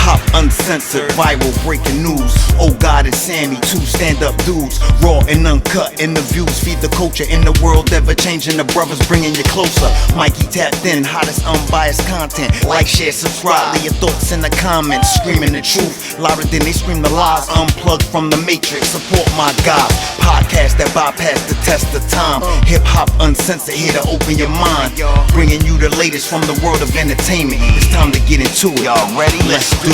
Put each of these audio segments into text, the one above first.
hop uncensored, viral breaking news. Oh God and Sammy, two stand-up dudes, raw and uncut interviews. Feed the culture in the world, ever changing. The brothers bringing you closer. Mikey tapped in, hottest unbiased content. Like, share, subscribe, leave your thoughts in the comments. Screaming the truth louder than they scream the lies. Unplugged from the matrix, support my God. Podcast that bypass the test of time. Hip hop uncensored, here to open your mind. Bringing you the latest from the world of entertainment. It's time to get into it. Y'all ready? Let's do it.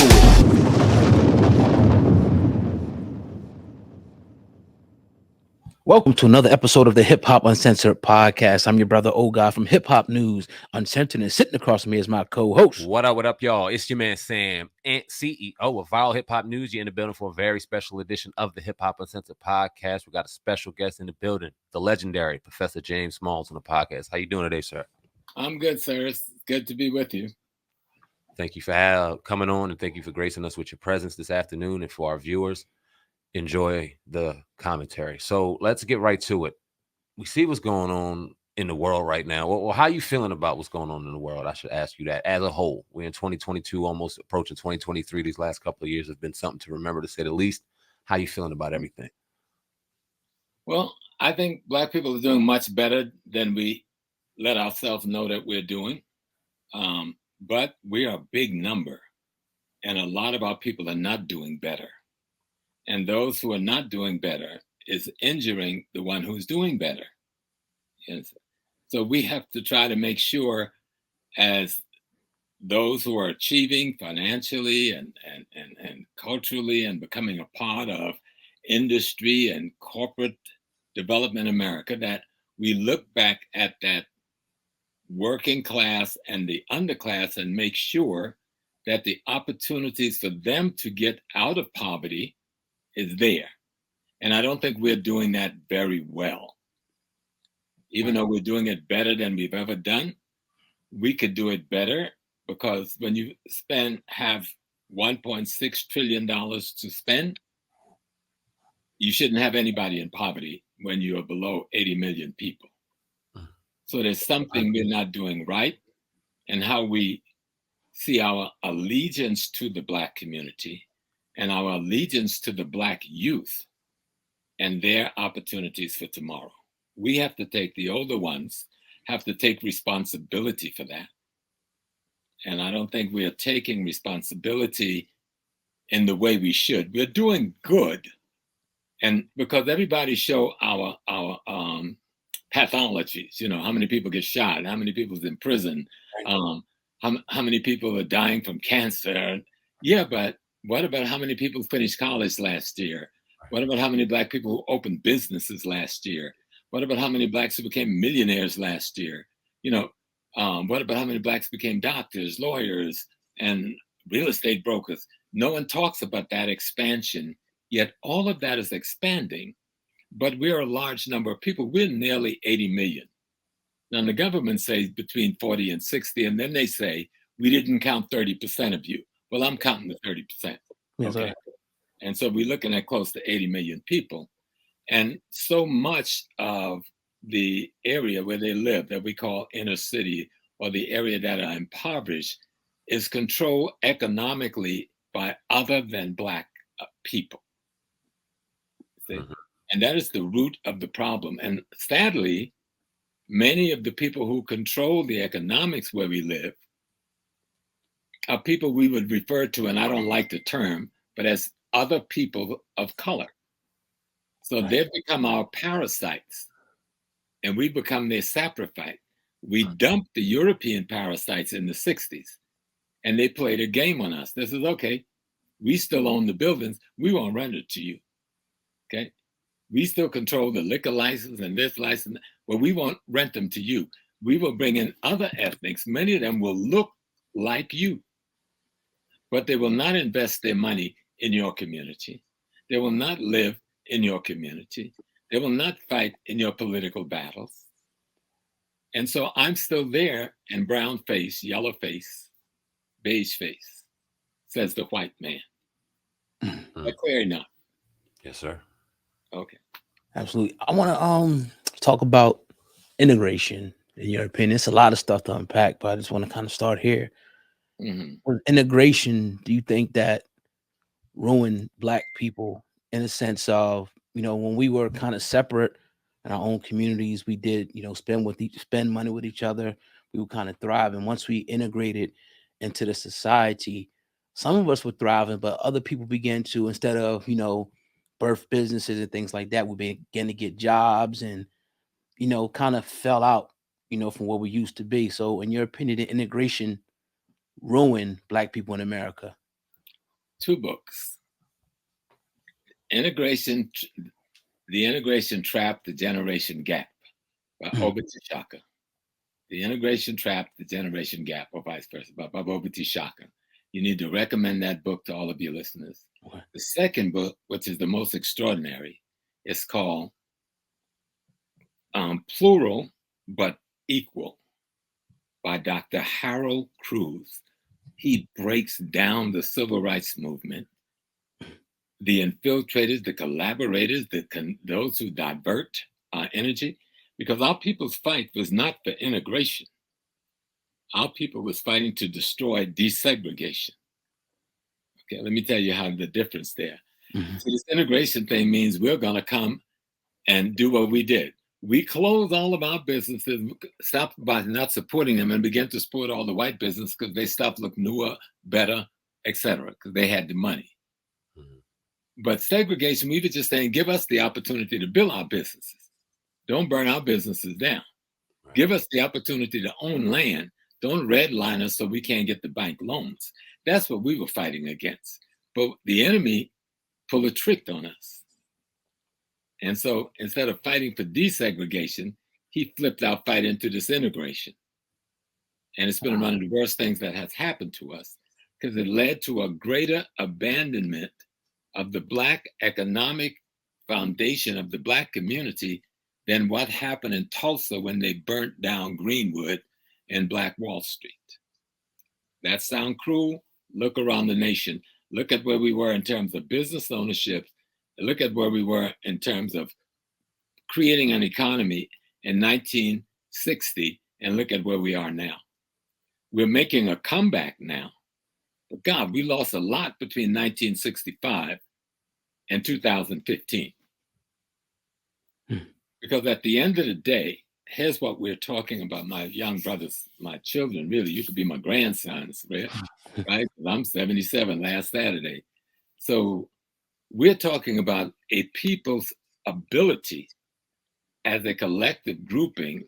Welcome to another episode of the Hip Hop Uncensored podcast. I'm your brother, O God, from Hip Hop News Uncensored, and sitting across from me is my co-host. What up, y'all? It's your man, Sam, and CEO of Viral Hip Hop News. You're in the building for a very special edition of the Hip Hop Uncensored podcast. We got a special guest in the building, the legendary Professor James Smalls on the podcast. How you doing today, sir? I'm good, sir. It's good to be with you. Thank you for coming on, and thank you for gracing us with your presence this afternoon. And for our viewers, enjoy the commentary. So let's get right to it. We see what's going on in the world right now. Well, how are you feeling about what's going on in the world? I should ask you that as a whole. We're in 2022, almost approaching 2023. These last couple of years have been something to remember, to say the least. How are you feeling about everything? Well, I think Black people are doing much better than we let ourselves know that we're doing. But we are a big number, and a lot of our people are not doing better. And those who are not doing better is injuring the one who's doing better. Yes. So we have to try to make sure, as those who are achieving financially and culturally and becoming a part of industry and corporate development in America, that we look back at that working class and the underclass and make sure that the opportunities for them to get out of poverty is there. And I don't think we're doing that very well. Even though we're doing it better than we've ever done, we could do it better, because when you have $1.6 trillion to spend, you shouldn't have anybody in poverty when you are below 80 million people. So there's something we're not doing right, and how we see our allegiance to the Black community and our allegiance to the Black youth and their opportunities for tomorrow. We have to take, the older ones have to take responsibility for that. And I don't think we are taking responsibility in the way we should. We're doing good. And because everybody show our pathologies, how many people get shot, how many people's in prison, how many people are dying from cancer. Yeah, but what about how many people finished college last year? What about how many Black people who opened businesses last year? What about how many Blacks who became millionaires last year? What about how many Blacks became doctors, lawyers, and real estate brokers? No one talks about that expansion, yet all of that is expanding. But we're a large number of people. We're nearly 80 million. Now, the government says between 40 and 60, and then they say, we didn't count 30% of you. Well, I'm counting the 30%. Okay. And so we're looking at close to 80 million people. And so much of the area where they live, that we call inner city, or the area that are impoverished, is controlled economically by other than Black people. See? And that is the root of the problem. And sadly, many of the people who control the economics where we live are people we would refer to, and I don't like the term, but as other people of color. So they've become our parasites, and we become their saprophyte. We dumped the European parasites in the 60s, and they played a game on us. This is, okay, we still own the buildings. We won't rent it to you, okay? We still control the liquor license and this license. Well, we won't rent them to you. We will bring in other ethnics. Many of them will look like you, but they will not invest their money in your community. They will not live in your community. They will not fight in your political battles. And so I'm still there, and brown face, yellow face, beige face, says the white man. But clear enough. Yes, sir. Okay. Absolutely. I want to talk about integration, in your opinion. It's a lot of stuff to unpack, but I just want to kind of start here. With integration, do you think that ruined Black people in a sense of, when we were kind of separate in our own communities, we did, spend money with each other, we would kind of thrive. And once we integrated into the society, some of us were thriving, but other people began to, instead of, birth businesses and things like that, we began to get jobs and, kind of fell out, from where we used to be. So in your opinion, the integration ruined Black people in America? 2 books. The Integration Trap, The Generation Gap by Obiti Shaka. The Integration Trap, The Generation Gap, or vice versa, by Obiti Shaka. You need to recommend that book to all of your listeners. Okay. The second book, which is the most extraordinary, is called Plural But Equal by Dr. Harold Cruz. He breaks down the civil rights movement, the infiltrators, the collaborators, those who divert our energy, because our people's fight was not for integration. Our people was fighting to destroy desegregation. Okay, let me tell you how the difference there. So this integration thing means we're gonna come and do what we did. We closed all of our businesses, stopped by not supporting them, and began to support all the white business because they stopped looking newer, better, etc., because they had the money. But segregation, we were just saying, give us the opportunity to build our businesses. Don't burn our businesses down. Right. Give us the opportunity to own land. Don't redline us so we can't get the bank loans. That's what we were fighting against. But the enemy pulled a trick on us. And so instead of fighting for desegregation, he flipped our fight into disintegration. And it's been one of the worst things that has happened to us because it led to a greater abandonment of the Black economic foundation of the Black community than what happened in Tulsa when they burnt down Greenwood and Black Wall Street. That sound cruel? Look around the nation. Look at where we were in terms of business ownership. Look at where we were in terms of creating an economy in 1960, and look at where we are now. We're making a comeback now. But God, we lost a lot between 1965 and 2015. Because at the end of the day, here's what we're talking about, my young brothers, my children, really, you could be my grandsons, right? I'm 77 last Saturday. So we're talking about a people's ability as a collective grouping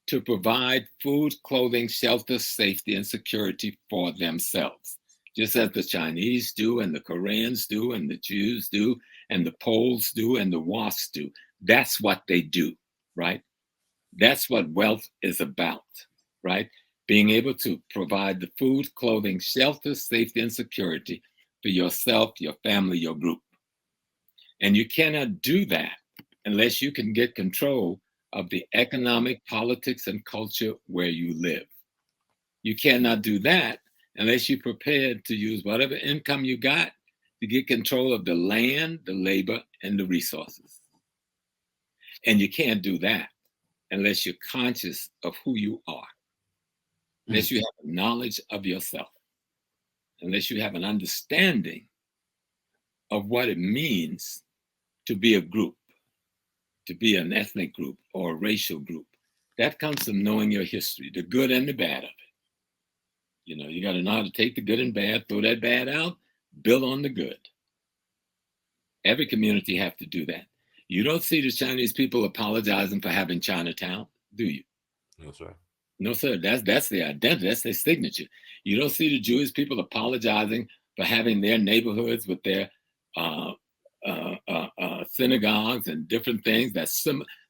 to provide food, clothing, shelter, safety, and security for themselves, just as the Chinese do, and the Koreans do, and the Jews do, and the Poles do, and the WASPs do. That's what they do, right? That's what wealth is about, right? Being able to provide the food, clothing, shelter, safety, and security for yourself, your family, your group. And you cannot do that unless you can get control of the economic, politics, and culture where you live. You cannot do that unless you're prepared to use whatever income you got to get control of the land, the labor, and the resources. And you can't do that unless you're conscious of who you are, unless you have knowledge of yourself, unless you have an understanding of what it means to be a group, to be an ethnic group or a racial group. That comes from knowing your history, the good and the bad of it. You know, you got to know how to take the good and bad, throw that bad out, build on the good. Every community have to do that. You don't see the Chinese people apologizing for having Chinatown, do you? No, sir. No, sir. That's their identity. That's their signature. You don't see the Jewish people apologizing for having their neighborhoods with their synagogues and different things that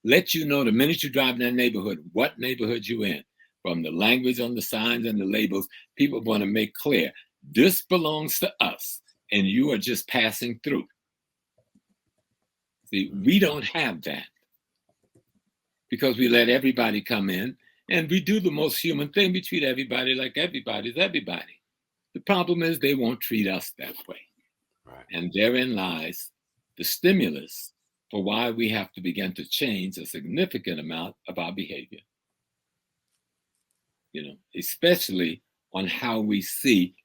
let you know the minute you drive in that neighborhood, what neighborhood you in. From the language on the signs and the labels, people want to make clear, this belongs to us, and you are just passing through. See, we don't have that because we let everybody come in, and we do the most human thing. We treat everybody like everybody's everybody. The problem is they won't treat us that way. Right. And therein lies the stimulus for why we have to begin to change a significant amount of our behavior. You know, especially on how we see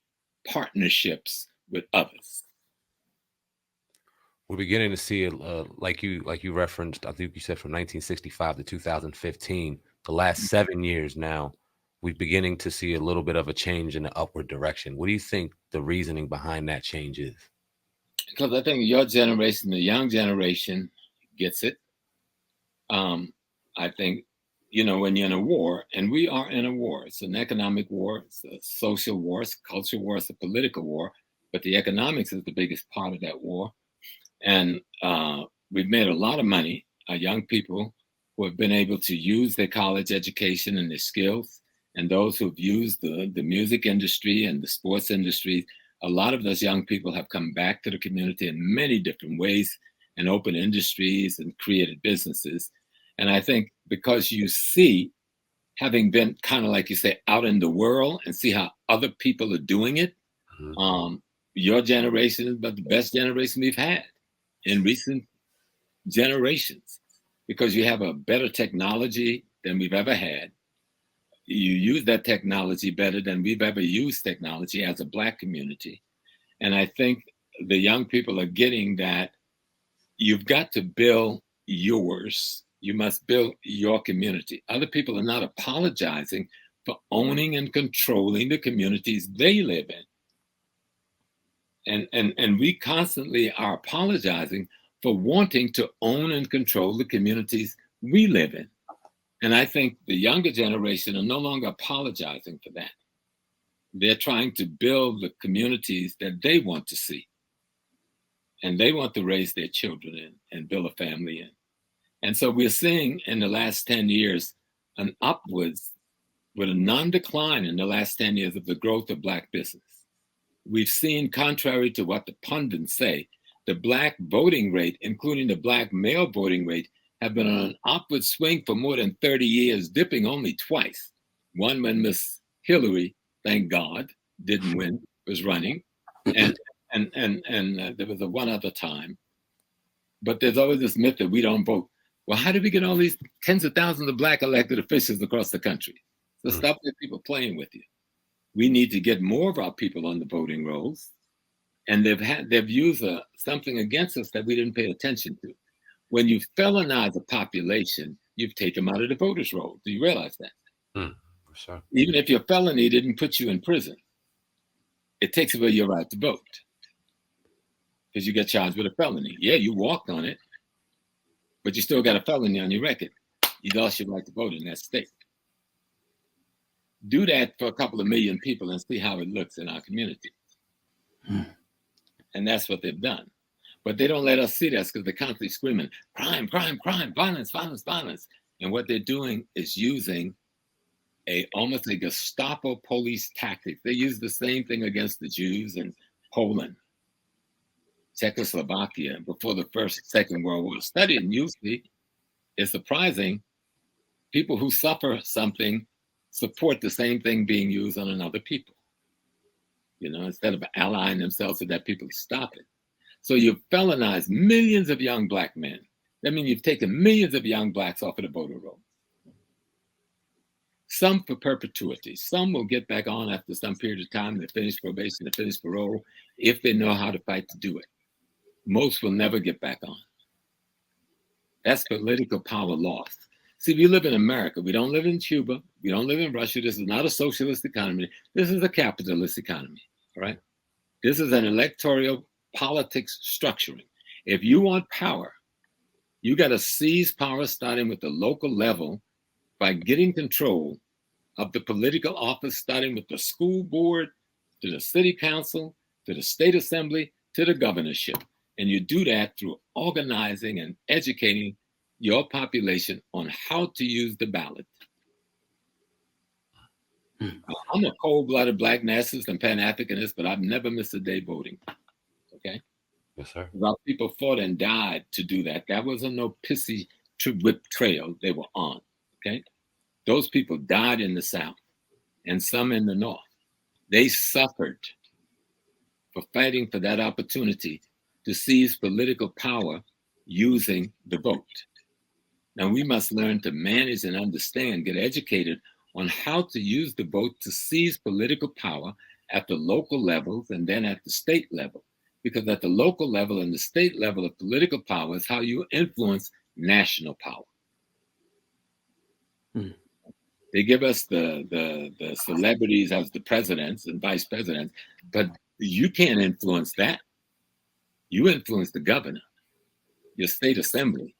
partnerships with others. We're beginning to see, like you referenced, I think you said from 1965 to 2015, the last 7 years now, we're beginning to see a little bit of a change in the upward direction. What do you think the reasoning behind that change is? Because I think your generation, the young generation, gets it. I think, you know, when you're in a war, and we are in a war, it's an economic war, it's a social war, it's a cultural war, it's a political war, but the economics is the biggest part of that war. And we've made a lot of money, young people who have been able to use their college education and their skills, and those who've used the music industry and the sports industry. A lot of those young people have come back to the community in many different ways and opened industries and created businesses. And I think because you see, having been kind of like you say, out in the world and see how other people are doing it, your generation is about the best generation we've had in recent generations, because you have a better technology than we've ever had. You use that technology better than we've ever used technology as a Black community. And I think the young people are getting that you've got to build yours. You must build your community. Other people are not apologizing for owning and controlling the communities they live in. And we constantly are apologizing for wanting to own and control the communities we live in. And I think the younger generation are no longer apologizing for that. They're trying to build the communities that they want to see. And they want to raise their children in and build a family in. And so we're seeing in the last 10 years an upwards with a non-decline in the last 10 years of the growth of Black business. We've seen, contrary to what the pundits say, the Black voting rate, including the Black male voting rate, have been on an upward swing for more than 30 years, dipping only twice. One when Miss Hillary, thank God, didn't win, was running, and there was one other time. But there's always this myth that we don't vote. Well, how did we get all these tens of thousands of Black elected officials across the country? So stop letting people playing with you. We need to get more of our people on the voting rolls, and they've used something against us that we didn't pay attention to. When you felonize a population, you've taken them out of the voters' roll. Do you realize that? For sure. Even if your felony didn't put you in prison, it takes away your right to vote because you get charged with a felony. Yeah, you walked on it, but you still got a felony on your record. You lost your right to vote in that state. Do that for a couple of million people and see how it looks in our community. And that's what they've done. But they don't let us see that because they're constantly screaming, crime, crime, crime, violence, violence, violence. And what they're doing is using almost a Gestapo police tactic. They use the same thing against the Jews in Poland, Czechoslovakia, before the Second World War. Studying usually is surprising. People who suffer something support the same thing being used on another people. You know, instead of allying themselves with that people stop it. So you've felonized millions of young Black men. That means you've taken millions of young Blacks off of the voter roll. Some for perpetuity. Some will get back on after some period of time. They finish probation, they finish parole, if they know how to fight to do it. Most will never get back on. That's political power lost. See, we live in America. We don't live in Cuba. We don't live in Russia. This is not a socialist economy. This is a capitalist economy, all right? This is an electoral politics structuring. If you want power, you got to seize power starting with the local level by getting control of the political office, starting with the school board, to the city council, to the state assembly, to the governorship. And you do that through organizing and educating your population on how to use the ballot. I'm a cold-blooded Black nationalist and Pan-Africanist, but I've never missed a day voting. Okay? Yes, sir. Our people fought and died to do that. That wasn't no pissy whip trail they were on. Okay? Those people died in the South and some in the North. They suffered for fighting for that opportunity to seize political power using the vote. Now we must learn to manage and understand, get educated on how to use the vote to seize political power at the local levels and then at the state level. Because at the local level and the state level of political power is how you influence national power. They give us the celebrities as the presidents and vice presidents, but you can't influence that. You influence the governor, your state assembly,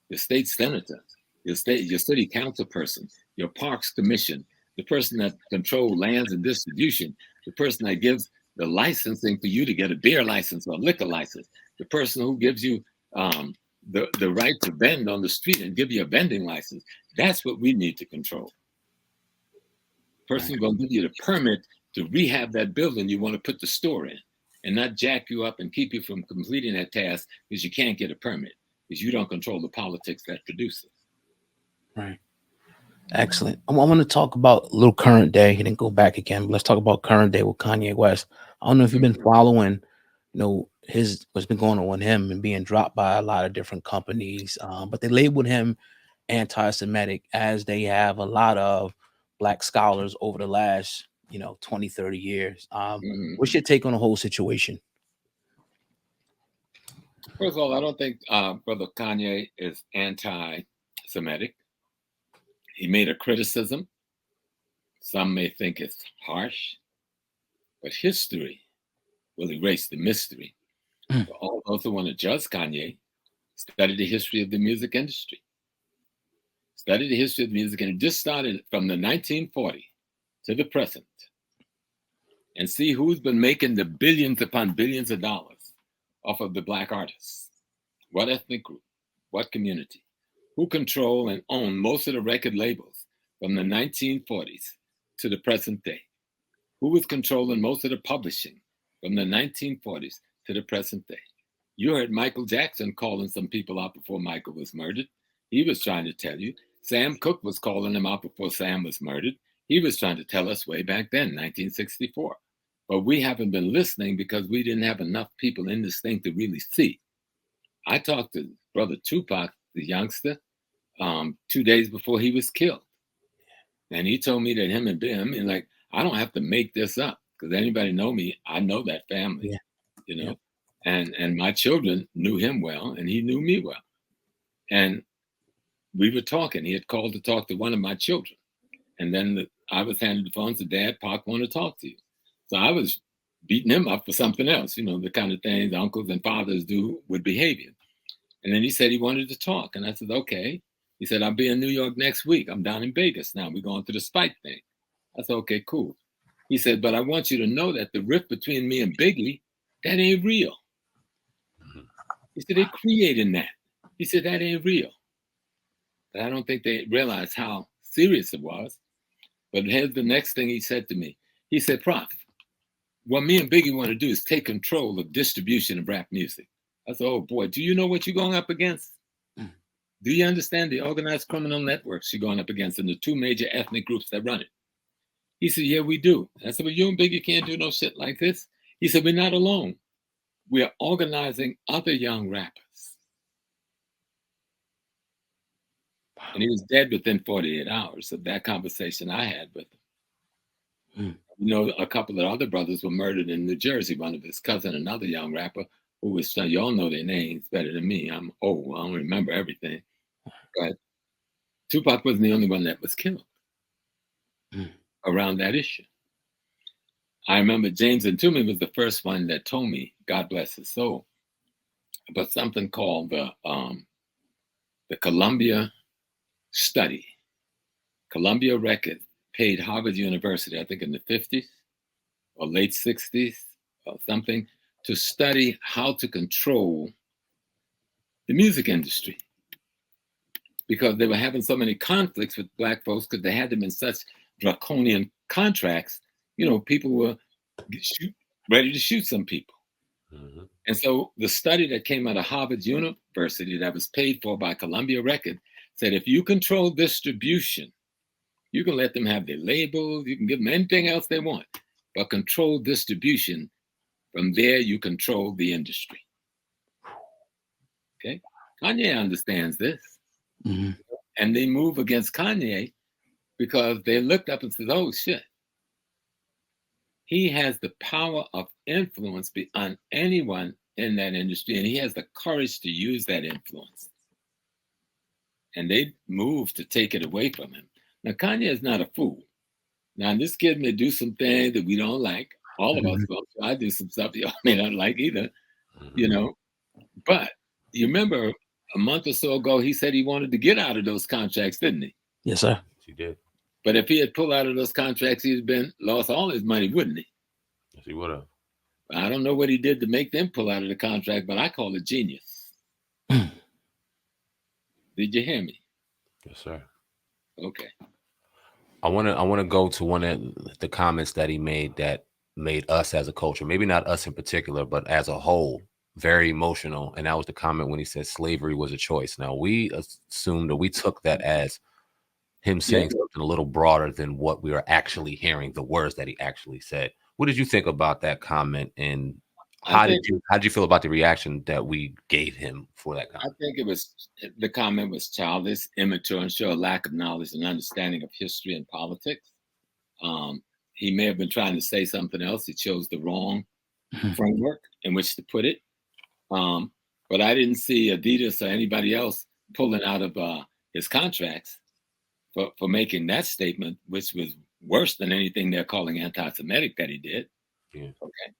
your state senator, your city council person, your parks commission, the person that controls lands and distribution, the person that gives the licensing for you to get a beer license or a liquor license, the person who gives you the right to vend on the street and give you a vending license. That's what we need to control. Person who's going to give you the permit to rehab that building you want to put the store in, and not jack you up and keep you from completing that task because you can't get a permit, because you don't control the politics that produce it. Right. Excellent. I want to talk about a little current day and then go back again. But let's talk about current day with Kanye West. I don't know if you've been following, what's been going on with him and being dropped by a lot of different companies. But they labeled him anti-Semitic, as they have a lot of Black scholars over the last, 20, 30 years. What's your take on the whole situation? First of all, I don't think Brother Kanye is anti-Semitic. He made a criticism. Some may think it's harsh, but history will erase the mystery. For all those who want to judge Kanye, study the history of the music industry. Study the history of the music industry. Just started from the 1940s to the present, and see who's been making the billions upon billions of dollars off of the Black artists. What ethnic group? What community? Who control and own most of the record labels from the 1940s to the present day? Who was controlling most of the publishing from the 1940s to the present day? You heard Michael Jackson calling some people out before Michael was murdered. He was trying to tell you. Sam Cooke was calling him out before Sam was murdered. He was trying to tell us way back then, 1964. But we haven't been listening because we didn't have enough people in this thing to really see. I talked to Brother Tupac, the youngster, 2 days before he was killed. And he told me that him and him, and like, I don't have to make this up, because anybody know me, I know that family, and my children knew him well, and he knew me well. And we were talking. He had called to talk to one of my children. And then I was handed the phone and said, Dad, Pac want to talk to you. So I was beating him up for something else, the kind of things uncles and fathers do with behavior. And then he said he wanted to talk. And I said, okay. He said, I'll be in New York next week. I'm down in Vegas now. We're going to the Spike thing. I said, okay, cool. He said, but I want you to know that the rift between me and Biggie, that ain't real. He said, they're creating that. He said, that ain't real. But I don't think they realized how serious it was. But here's the next thing he said to me. He said, Prof, what me and Biggie want to do is take control of distribution of rap music. I said, oh boy, do you know what you're going up against? Do you understand the organized criminal networks you're going up against and the two major ethnic groups that run it? He said, yeah, we do. I said, well, you and Biggie can't do no shit like this. He said, we're not alone. We are organizing other young rappers. And he was dead within 48 hours of that conversation I had with him. A couple of other brothers were murdered in New Jersey. One of his cousin, another young rapper, who was, y'all know their names better than me. I'm old. I don't remember everything. But Tupac wasn't the only one that was killed around that issue. I remember James and Toomey was the first one that told me, God bless his soul, about something called the Columbia study. Columbia Records paid Harvard University, I think in the 50s or late 60s or something, to study how to control the music industry, because they were having so many conflicts with Black folks because they had them in such draconian contracts. People were ready to shoot some people. And so the study that came out of Harvard University that was paid for by Columbia Records said, if you control distribution, you can let them have their labels, you can give them anything else they want, but control distribution. From there, you control the industry. Okay? Kanye understands this. And they move against Kanye because they looked up and said, oh shit, he has the power of influence beyond anyone in that industry, and he has the courage to use that influence. And they moved to take it away from him. Now, Kanye is not a fool. Now, this kid may do some things that we don't like. All of us will. I do some stuff y'all may not like either, you know. But you remember a month or so ago, he said he wanted to get out of those contracts, didn't he? Yes, sir. He did. But if he had pulled out of those contracts, he'd lost all his money, wouldn't he? Yes, he would have. I don't know what he did to make them pull out of the contract, but I call it genius. Did you hear me? Yes, sir. Okay. I want to go to one of the comments that he made that made us as a culture, maybe not us in particular, but as a whole, very emotional. And that was the comment when he said slavery was a choice. Now, we assumed, or we took that as him saying something a little broader than what we were actually hearing, the words that he actually said. What did you think about that comment, and how did you feel about the reaction that we gave him for that comment? I think the comment was childish, immature, and showed a lack of knowledge and understanding of history and politics. He may have been trying to say something else. He chose the wrong framework in which to put it. But I didn't see Adidas or anybody else pulling out of his contracts for making that statement, which was worse than anything they're calling anti-Semitic that he did. Yeah. Okay.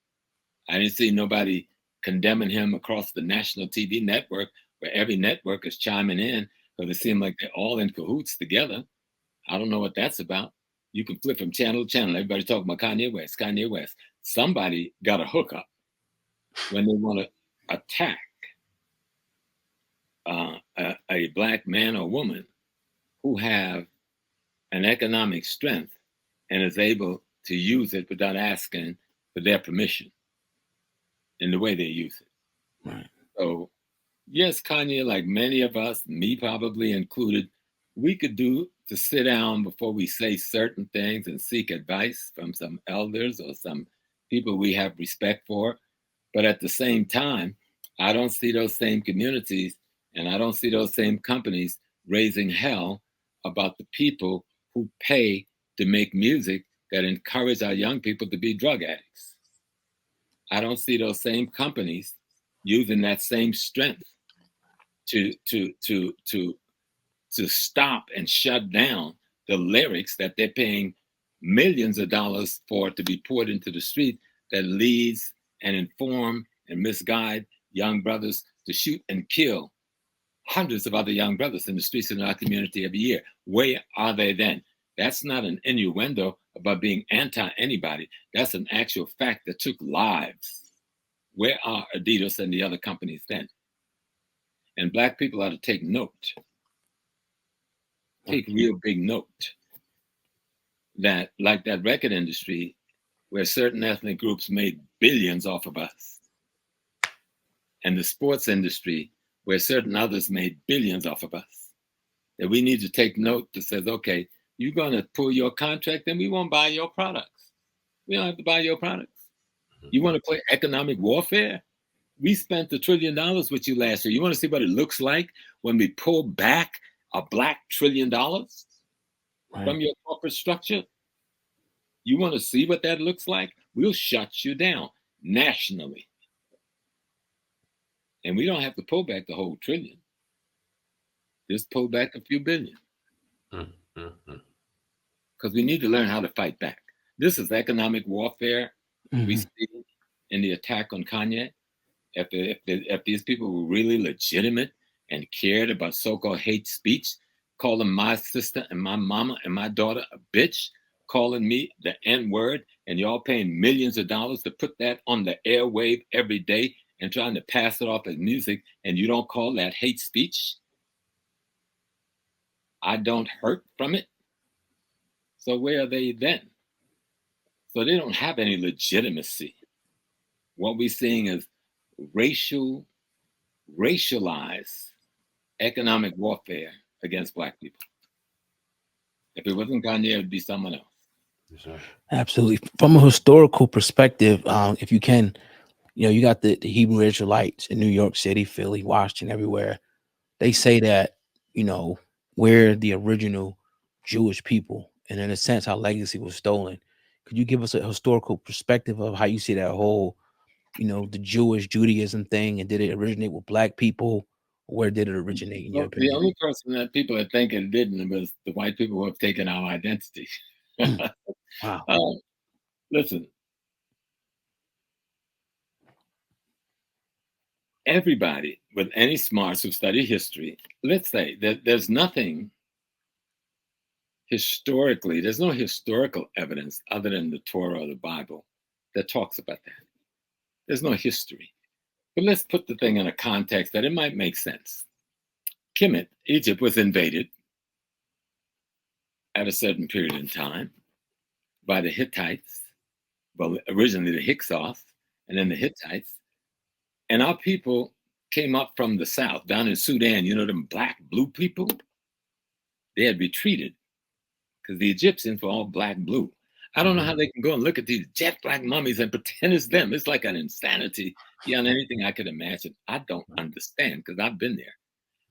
I didn't see nobody condemning him across the national TV network, where every network is chiming in, because it seemed like they're all in cahoots together. I don't know what that's about. You can flip from channel to channel. Everybody talking about Kanye West, Kanye West. Somebody got a hookup when they want to attack a black man or woman who have an economic strength and is able to use it without asking for their permission in the way they use it. Right. So, yes, Kanye, like many of us, me probably included, we could do to sit down before we say certain things and seek advice from some elders or some people we have respect for. But at the same time, I don't see those same communities and I don't see those same companies raising hell about the people who pay to make music that encourage our young people to be drug addicts. I don't see those same companies using that same strength to stop and shut down the lyrics that they're paying millions of dollars for to be poured into the street, that leads and inform and misguide young brothers to shoot and kill hundreds of other young brothers in the streets in our community every year. Where are they then? That's not an innuendo about being anti-anybody. That's an actual fact that took lives. Where are Adidas and the other companies then? And Black people ought to take note. Take real big note that, like that record industry, where certain ethnic groups made billions off of us, and the sports industry, where certain others made billions off of us, that we need to take note that says, okay, you're going to pull your contract, then we won't buy your products. We don't have to buy your products. You want to play economic warfare? We spent $1 trillion with you last year. You want to see what it looks like when we pull back a black $1 trillion from your corporate structure? You want to see what that looks like? We'll shut you down nationally. And we don't have to pull back the whole $1 trillion. Just pull back a few billion. Because we need to learn how to fight back. This is economic warfare we see in the attack on Kanye. If these people were really legitimate and cared about so-called hate speech, calling my sister and my mama and my daughter a bitch, calling me the N-word, and y'all paying millions of dollars to put that on the airwave every day and trying to pass it off as music, and you don't call that hate speech? I don't hurt from it. So where are they then? So they don't have any legitimacy. What we're seeing is racialized economic warfare against Black people. If it wasn't Kanye, it would be someone else. Yes, sir. Absolutely. From a historical perspective, if you can, you got the Hebrew Israelites in New York City, Philly, Washington, everywhere. They say that, we're the original Jewish people, and in a sense, our legacy was stolen. Could you give us a historical perspective of how you see that whole, the Jewish Judaism thing, and did it originate with black people? Or where did it originate, in your Well, the opinion? only person that people are thinking didn't was the white people who have taken our identity. Wow. Listen, everybody with any smarts who study history, let's say that there's nothing historically, there's no historical evidence other than the Torah or the Bible that talks about that. There's no history. But let's put the thing in a context that it might make sense. Kemet, Egypt, was invaded at a certain period in time by the Hittites, well, originally the Hyksos, and then the Hittites. And our people came up from the south, down in Sudan, them black, blue people. They had retreated because the Egyptians were all black, blue. I don't know how they can go and look at these jet black mummies and pretend it's them. It's like an insanity beyond anything I could imagine. I don't understand because I've been there.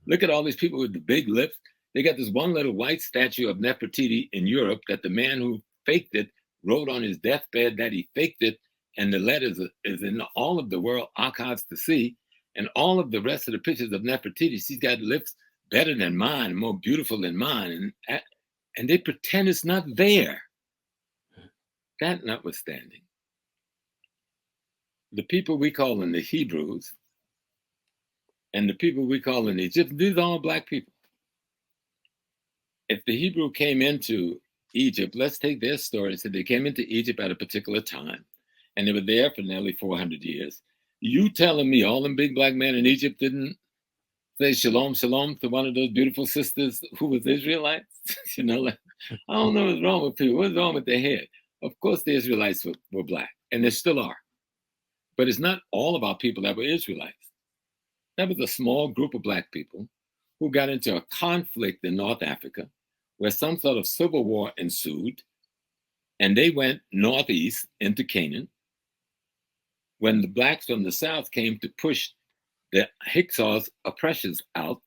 Look at all these people with the big lips. They got this one little white statue of Nefertiti in Europe that the man who faked it wrote on his deathbed that he faked it, and the letters is in all of the world archives to see, and all of the rest of the pictures of Nefertiti, she's got lips better than mine, more beautiful than mine, and they pretend it's not there. That notwithstanding, the people we call in the Hebrews and the people we call in Egypt, these are all black people. If the Hebrew came into Egypt, let's take their story. So they came into Egypt at a particular time, and they were there for nearly 400 years. You telling me all them big black men in Egypt didn't say shalom, shalom to one of those beautiful sisters who was Israelites? I don't know what's wrong with people. What's wrong with their head? Of course, the Israelites were black, and they still are. But it's not all of our people that were Israelites. That was a small group of black people who got into a conflict in North Africa where some sort of civil war ensued, and they went northeast into Canaan. When the blacks from the south came to push the Hyksos oppressors out,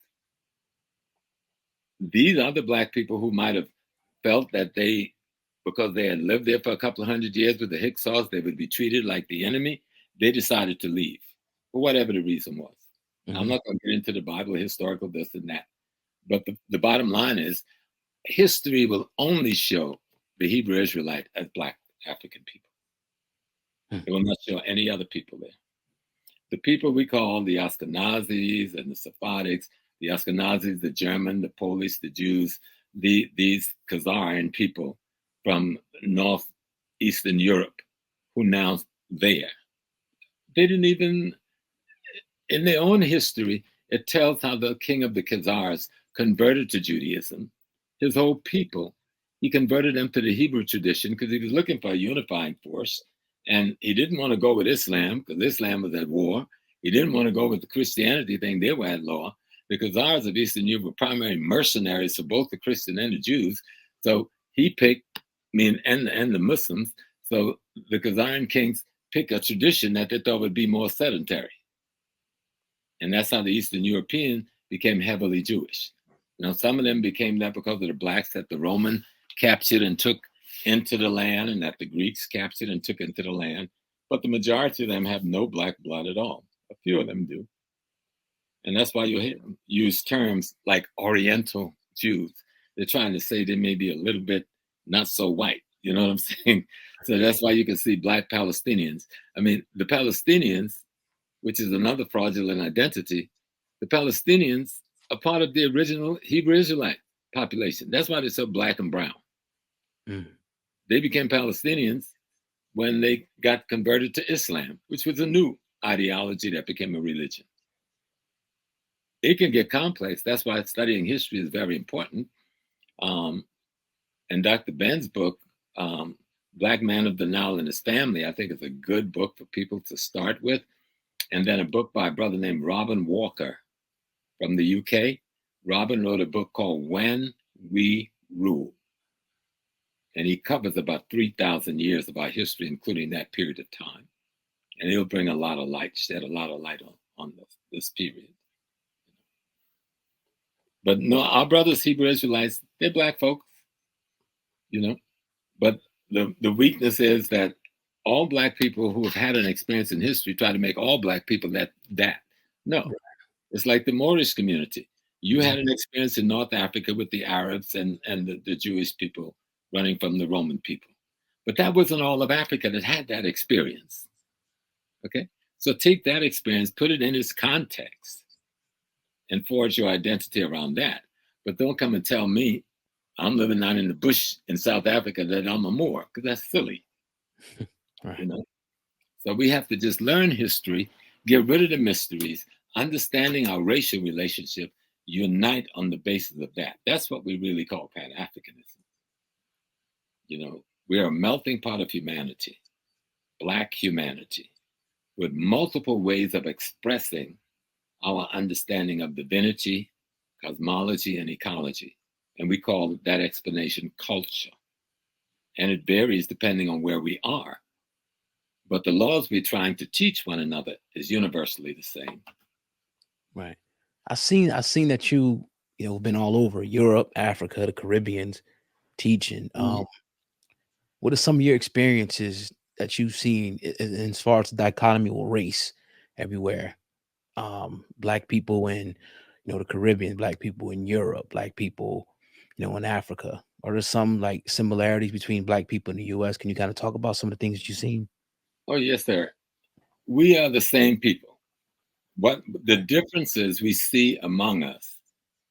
these other black people who might have felt that because they had lived there for a couple of hundred years with the Hyksos, they would be treated like the enemy, they decided to leave for whatever the reason was. I'm not going to get into the Bible, historical this and that. But the bottom line is, history will only show the Hebrew Israelite as black African people. It will not show any other people there. The people we call the Ashkenazis and the Sephardics, the Ashkenazis, the German, the Polish, the Jews, these Khazarian people from northeastern Europe who now there. They didn't even, in their own history, it tells how the king of the Khazars converted to Judaism. His whole people, he converted them to the Hebrew tradition because he was looking for a unifying force. And he didn't want to go with Islam because Islam was at war. He didn't want to go with the Christianity thing. They were at law. The Khazars of Eastern Europe were primary mercenaries for both the Christian and the Jews. So he picked, and the Muslims. So the Khazarian kings picked a tradition that they thought would be more sedentary. And that's how the Eastern European became heavily Jewish. Now, some of them became that because of the blacks that the Roman captured and took into the land, and that the Greeks captured and took into the land. But the majority of them have no black blood at all. A few of them do. And that's why you use terms like Oriental Jews. They're trying to say they may be a little bit not so white. You know what I'm saying? So that's why you can see black Palestinians. The Palestinians, which is another fraudulent identity, the Palestinians are part of the original Hebrew Israelite population. That's why they're so black and brown. They became Palestinians when they got converted to Islam, which was a new ideology that became a religion. It can get complex. That's why studying history is very important. And Dr. Ben's book, Black Man of the Nile and His Family, I think is a good book for people to start with. And then a book by a brother named Robin Walker from the UK. Robin wrote a book called When We Rule. And he covers about 3,000 years of our history, including that period of time. And he'll bring a lot of light, shed a lot of light on this period. But no, our brothers, Hebrew Israelites, they're black folks. you know. But the weakness is that all Black people who have had an experience in history try to make all Black people that. No, it's like the Moorish community. You had an experience in North Africa with the Arabs and the Jewish people running from the Roman people. But that wasn't all of Africa that had that experience. Okay? So take that experience, put it in its context, and forge your identity around that. But don't come and tell me I'm living out in the bush in South Africa that I'm a Moor, because that's silly. Right. You know? So we have to just learn history, get rid of the mysteries, understanding our racial relationship, unite on the basis of that. That's what we really call Pan-Africanism. You know, we are a melting pot of humanity, Black humanity, with multiple ways of expressing our understanding of divinity, cosmology, and ecology. And we call that explanation culture. And it varies depending on where we are. But the laws we're trying to teach one another is universally the same. Right. I seen that you been all over Europe, Africa, the Caribbeans teaching. What are some of your experiences that you've seen as far as the dichotomy with race everywhere? Black people in the Caribbean, Black people in Europe, Black people in Africa. Are there some like similarities between Black people in the US? Can you kind of talk about some of the things that you've seen? Oh, yes, sir. We are the same people. What the differences we see among us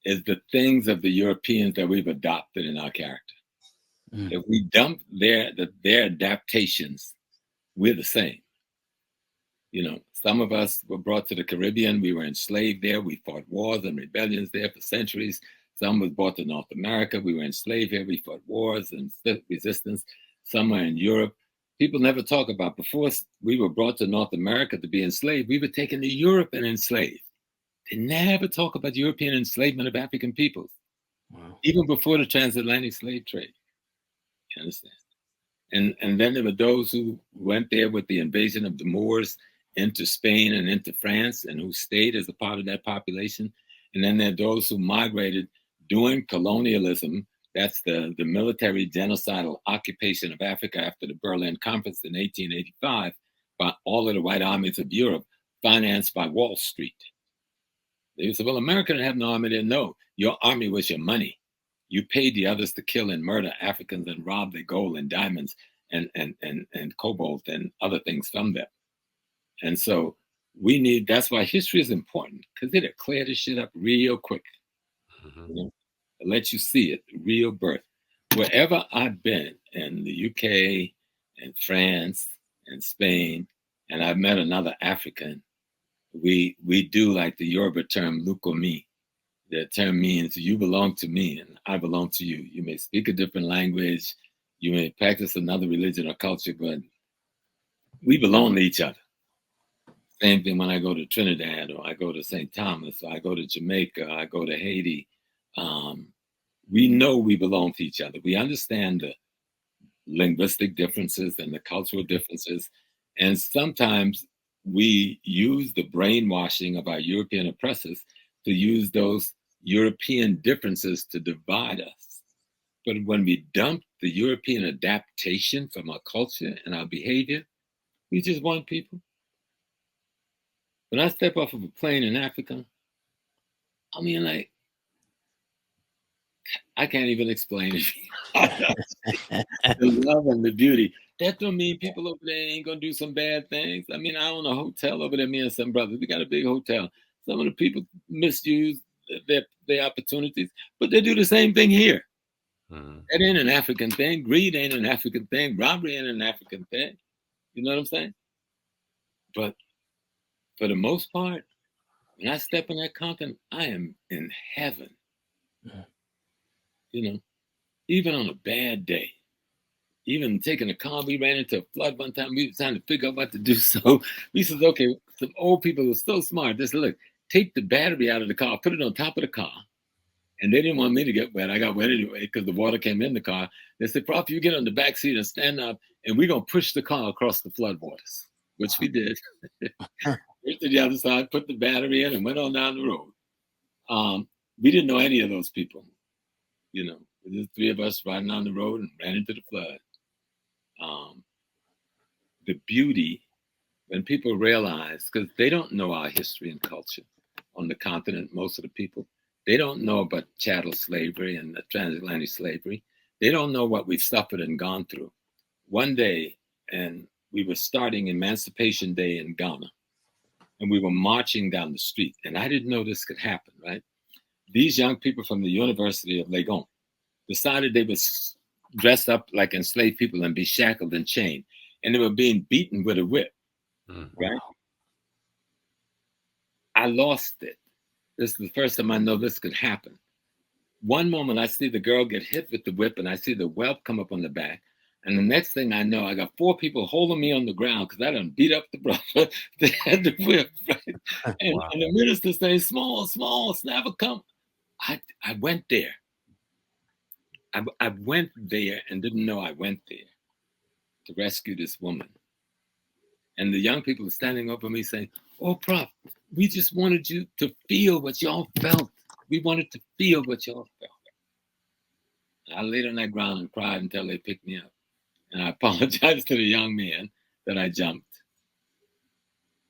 is the things of the Europeans that we've adopted in our character. If we dump their adaptations, we're the same. You know, some of us were brought to the Caribbean. We were enslaved there. We fought wars and rebellions there for centuries. Some was brought to North America. We were enslaved here. We fought wars and resistance. Some are in Europe. People never talk about before we were brought to North America to be enslaved, we were taken to Europe and enslaved. They never talk about European enslavement of African peoples, even before the transatlantic slave trade. You understand? And then there were those who went there with the invasion of the Moors into Spain and into France and who stayed as a part of that population. And then there are those who migrated during colonialism. That's the military genocidal occupation of Africa after the Berlin Conference in 1885 by all of the white armies of Europe, financed by Wall Street. They said, well, America didn't have no army there. No, your army was your money. You paid the others to kill and murder Africans and rob their gold and diamonds and cobalt and other things from them. And so that's why history is important, because it'll clear this shit up real quick. You know? It lets you see it, real birth. Wherever I've been in the UK and France and Spain, and I've met another African, we do like the Yoruba term lukomi. The term means you belong to me and I belong to you. You may speak a different language, you may practice another religion or culture, but we belong to each other. Same thing when I go to Trinidad or I go to St. Thomas or I go to Jamaica or I go to Haiti. We know we belong to each other. We understand the linguistic differences and the cultural differences. And sometimes we use the brainwashing of our European oppressors to use those European differences to divide us. But when we dump the European adaptation from our culture and our behavior, we just want people. When I step off of a plane in Africa, I mean, like, I can't even explain it. The love and the beauty. That don't mean people over there ain't gonna do some bad things. I mean, I own a hotel over there, me and some brothers. We got a big hotel. Some of the people misuse their opportunities, but they do the same thing here. That ain't an African thing. Greed ain't an African thing. Robbery ain't an African thing. You know what I'm saying? But for the most part, when I step on that continent, I am in heaven. You know, even on a bad day, even taking a car, we ran into a flood one time. We were trying to figure out what to do. So we said, okay, some old people were so smart. They said, look, take the battery out of the car, put it on top of the car. And they didn't want me to get wet. I got wet anyway because the water came in the car. They said, Prof, you get on the back seat and stand up, and we're going to push the car across the flood waters, which we did. Went to the other side, put the battery in, and went on down the road. We didn't know any of those people. You know, The three of us riding on the road and ran into the flood. The beauty, when people realize, because they don't know our history and culture on the continent, most of the people, they don't know about chattel slavery and the transatlantic slavery. They don't know what we've suffered and gone through. One day, and we were starting Emancipation Day in Ghana, and we were marching down the street, and I didn't know this could happen, right? These young people from the University of Legon decided they would dress up like enslaved people and be shackled and chained, and they were being beaten with a whip, right? I lost it. This is the first time I know this could happen. One moment I see the girl get hit with the whip and I see the welt come up on the back. And the next thing I know, I got 4 people holding me on the ground because I done beat up the brother that had the whip, right? And the minister saying, small, never come. I went there. I went there and didn't know I went there to rescue this woman. And the young people are standing over me saying, oh, Prof, we just wanted you to feel what y'all felt. We wanted to feel what y'all felt. I laid on that ground and cried until they picked me up. And I apologized to the young man that I jumped.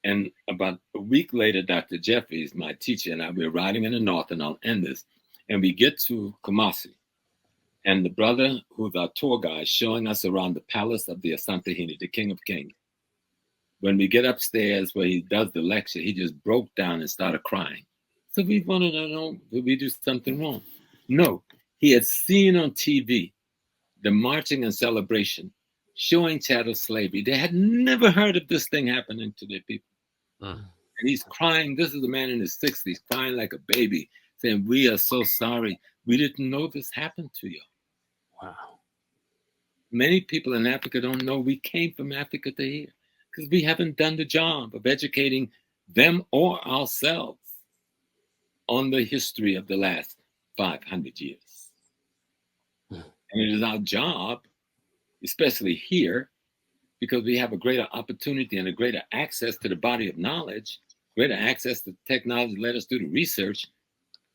And about a week later, Dr. Jeffries, my teacher, and I, we were riding in the north, and I'll end this. And we get to Kumasi. And the brother, who's our tour guide, showing us around the palace of the Asantehene, the King of Kings. When we get upstairs where he does the lecture, he just broke down and started crying. So we wanted to know, did we do something wrong? No, he had seen on TV the marching and celebration showing chattel slavery. They had never heard of this thing happening to their people. And he's crying. This is a man in his 60s, crying like a baby, saying, we are so sorry. We didn't know this happened to you. Wow. Many people in Africa don't know we came from Africa to here because we haven't done the job of educating them or ourselves on the history of the last 500 years. And it is our job, especially here, because we have a greater opportunity and a greater access to the body of knowledge, greater access to technology, let us do the research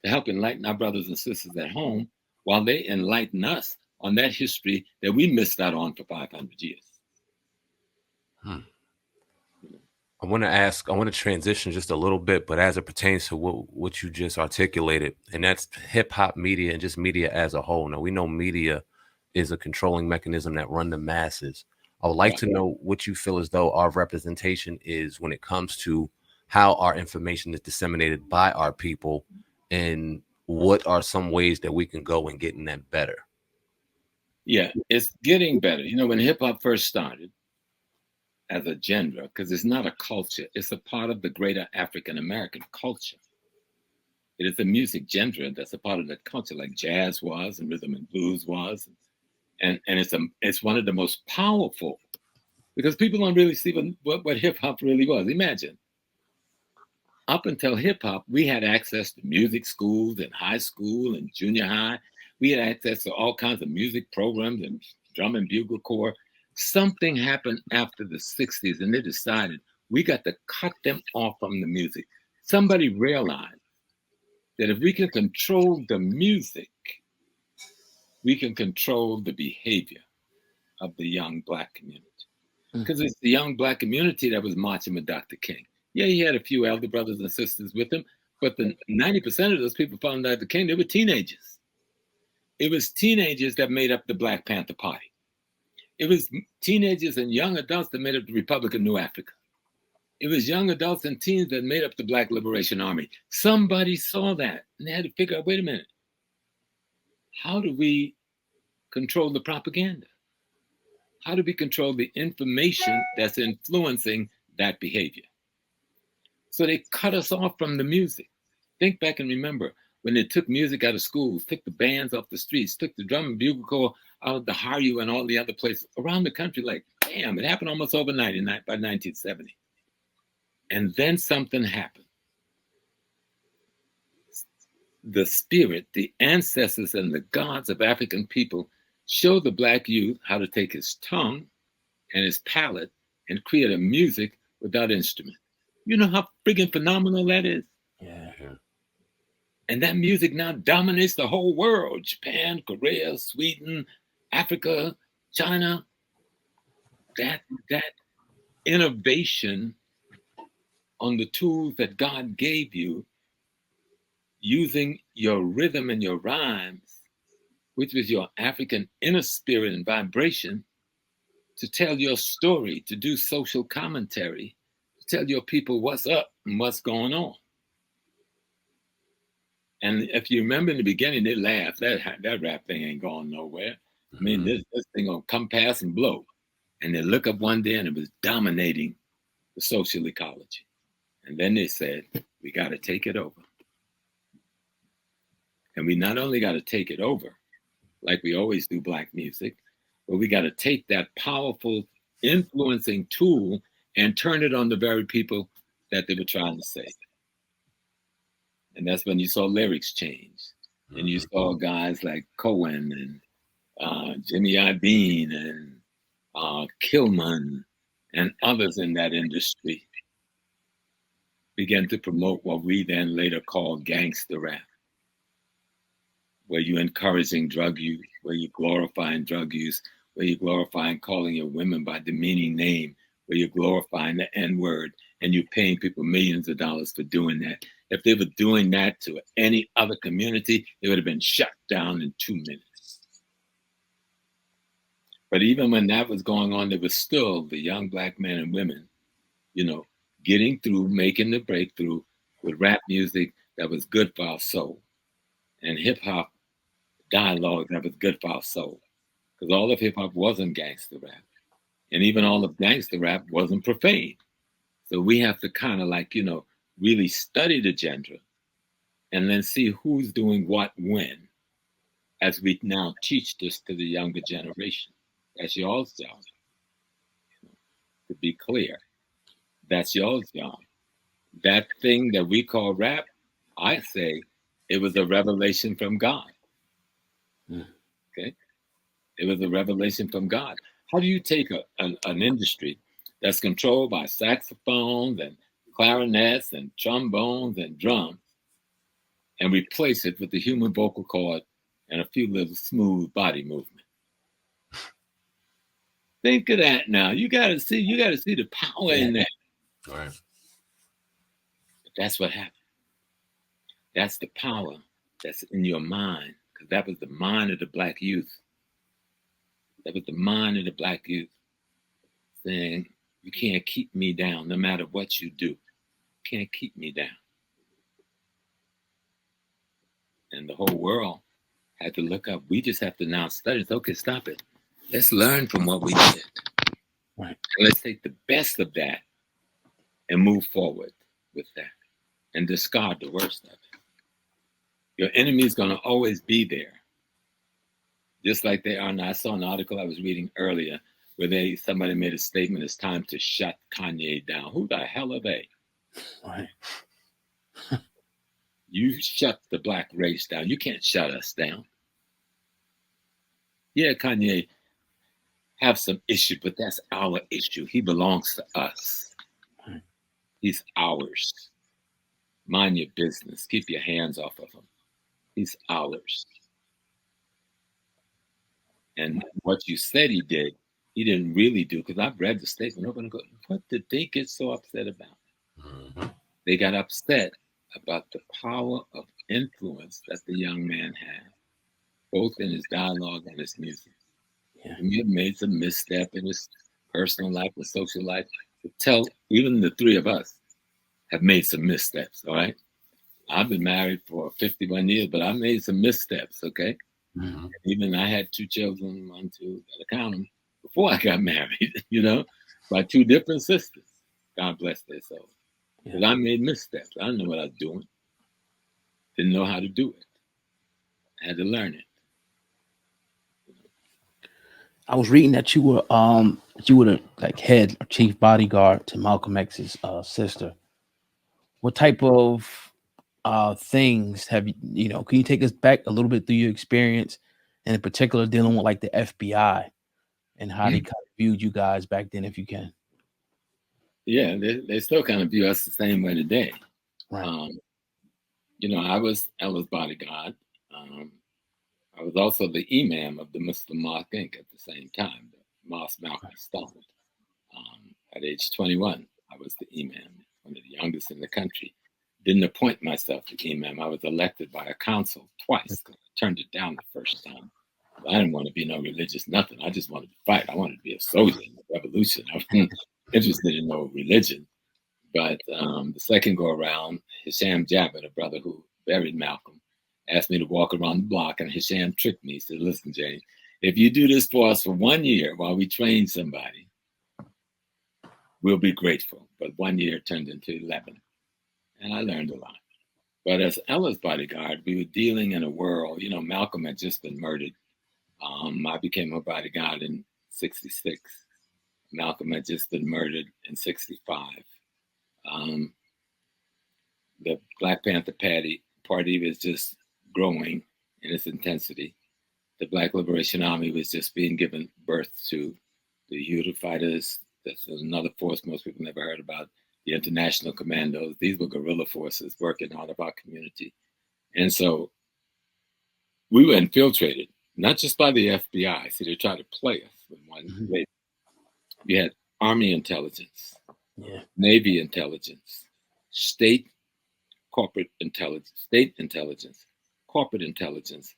to help enlighten our brothers and sisters at home while they enlighten us on that history that we missed out on for 500 years. I want to transition just a little bit, but as it pertains to what you just articulated, and that's hip hop media and just media as a whole. Now, we know media is a controlling mechanism that run the masses. I would like to know what you feel as though our representation is when it comes to how our information is disseminated by our people, and what are some ways that we can go and getting that better. Yeah, it's getting better. You know, when hip hop first started as a genre, because it's not a culture, it's a part of the greater African American culture. It is a music genre that's a part of that culture, like jazz was and rhythm and blues was. And it's one of the most powerful, because people don't really see what hip hop really was. Imagine, up until hip hop, we had access to music schools and high school and junior high. We had access to all kinds of music programs and drum and bugle corps. Something happened after the 60s, and they decided we got to cut them off from the music. Somebody realized that if we can control the music, we can control the behavior of the young Black community. Because it's the young Black community that was marching with Dr. King. Yeah, he had a few elder brothers and sisters with him, but the 90% of those people following Dr. King, they were teenagers. It was teenagers that made up the Black Panther Party. It was teenagers and young adults that made up the Republic of New Africa. It was young adults and teens that made up the Black Liberation Army. Somebody saw that and they had to figure out, wait a minute, how do we control the propaganda? How do we control the information that's influencing that behavior? So they cut us off from the music. Think back and remember when they took music out of schools, took the bands off the streets, took the drum and bugle corps out of the Haru and all the other places around the country. Like, damn, it happened almost overnight by 1970. And then something happened. The spirit, the ancestors and the gods of African people showed the Black youth how to take his tongue and his palate and create a music without instrument. You know how friggin' phenomenal that is? Yeah. And that music now dominates the whole world. Japan, Korea, Sweden, Africa, China. That innovation on the tools that God gave you, using your rhythm and your rhymes, which was your African inner spirit and vibration, to tell your story, to do social commentary, to tell your people what's up and what's going on. And if you remember in the beginning, they laughed. That rap thing ain't going nowhere. I mean, this thing gonna come past and blow. And they look up one day and it was dominating the social ecology. And then they said, we got to take it over. And we not only got to take it over, like we always do Black music, but we got to take that powerful influencing tool and turn it on the very people that they were trying to save. And that's when you saw lyrics change. And you saw guys like Cohen and Jimmy Iovine and Kilman and others in that industry began to promote what we then later called gangster rap, where you're encouraging drug use, where you're glorifying drug use, where you're glorifying calling your women by demeaning name, where you're glorifying the N-word, and you're paying people millions of dollars for doing that. If they were doing that to any other community, it would have been shut down in 2 minutes. But even when that was going on, there was still the young Black men and women, you know, getting through, making the breakthrough with rap music that was good for our soul, and hip hop dialogue that was good for our soul. Because all of hip hop wasn't gangster rap. And even all of gangster rap wasn't profane. So we have to kind of like, you know, really study the genre and then see who's doing what when, as we now teach this to the younger generation. That's y'all's job. To be clear, that's y'all's job. That thing that we call rap, I say it was a revelation from God. Okay? It was a revelation from God. How do you take an industry that's controlled by saxophones and clarinets and trombones and drums and replace it with the human vocal cord and a few little smooth body movement? Think of that now. You gotta see the power in that. All right. But that's what happened. That's the power that's in your mind, because that was the mind of the Black youth. That was the mind of the Black youth saying, you can't keep me down no matter what you do. You can't keep me down. And the whole world had to look up. We just have to now study. Okay, stop it. Let's learn from what we did. Right. And let's take the best of that and move forward with that and discard the worst of it. Your enemy is going to always be there. Just like they are now. I saw an article I was reading earlier where somebody made a statement, it's time to shut Kanye down. Who the hell are they? Right. You shut the Black race down. You can't shut us down. Yeah, Kanye have some issue, but that's our issue. He belongs to us. He's ours. Mind your business. Keep your hands off of him. He's ours. And what you said he did, he didn't really do, because I've read the statement over and go, what did they get so upset about? Mm-hmm. They got upset about the power of influence that the young man had, both in his dialogue and his music. Yeah. He had made some misstep in his personal life or social life. Even the three of us have made some missteps, all right? I've been married for 51 years, but I made some missteps, okay? Mm-hmm. Even I had 2 children, 1, 2, gotta count them, before I got married, you know, by 2 different sisters. God bless their souls. Because I made missteps. I didn't know what I was doing. Didn't know how to do it. I had to learn it. I was reading that you were the like head or chief bodyguard to Malcolm X's sister. What type of things have you know? Can you take us back a little bit through your experience, and in particular dealing with like the FBI and how they kind of viewed you guys back then, if you can? Yeah, they still kind of view us the same way today. Right. I was Ella's bodyguard. I was also the imam of the Muslim Mosque Inc. at the same time, the mosque Malcolm started. At age 21, I was the imam, one of the youngest in the country. Didn't appoint myself the imam. I was elected by a council twice because I turned it down the first time. I didn't want to be no religious nothing. I just wanted to fight. I wanted to be a soldier in the revolution. I wasn't interested in no religion. But the second go around, Hisham Jabbat, a brother who buried Malcolm, asked me to walk around the block, and Hisham tricked me. He said, listen, James, if you do this for us for 1 year while we train somebody, we'll be grateful. But 1 year turned into 11. And I learned a lot. But as Ella's bodyguard, we were dealing in a world, Malcolm had just been murdered. I became her bodyguard in 66. Malcolm had just been murdered in 65. The Black Panther Party was just growing in its intensity. The Black Liberation Army was just being given birth to. The Utah Fighters, that's another force most people never heard about. The International Commandos, these were guerrilla forces working out of our community. And so we were infiltrated, not just by the FBI. See, they tried to play us with one. We had Army intelligence, Navy intelligence, state intelligence, corporate intelligence,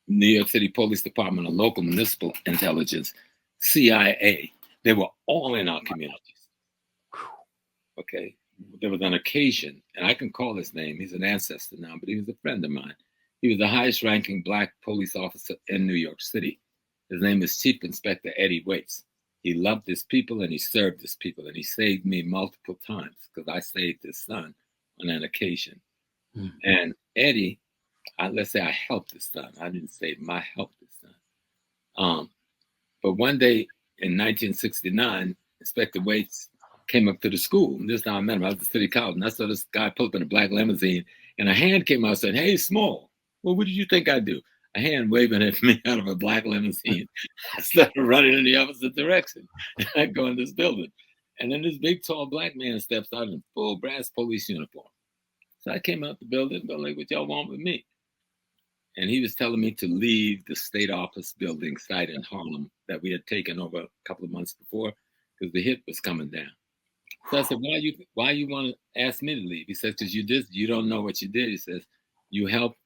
New York City Police Department, or local municipal intelligence, CIA. They were all in our communities. Okay. There was an occasion, and I can call his name. He's an ancestor now, but he was a friend of mine. He was the highest ranking Black police officer in New York City. His name is Chief Inspector Eddie Waits. He loved his people and he served his people, and he saved me multiple times because I saved his son on an occasion. And Eddie, let's say I helped his son. I didn't save him, I helped his son. But one day in 1969, Inspector Waits came up to the school. And this time I met him. I was at City College, and I saw this guy pull up in a black limousine, and a hand came out and said, "Hey, Small, well, what did you think I'd do?" A hand waving at me out of a black limousine. I started running in the opposite direction. I go in this building. And then this big, tall black man steps out in full brass police uniform. So I came out the building, but like, what y'all want with me? And he was telling me to leave the state office building site in Harlem that we had taken over a couple of months before because the hit was coming down. So I said, why you want to ask me to leave? He says, because you don't know what you did. He says, you helped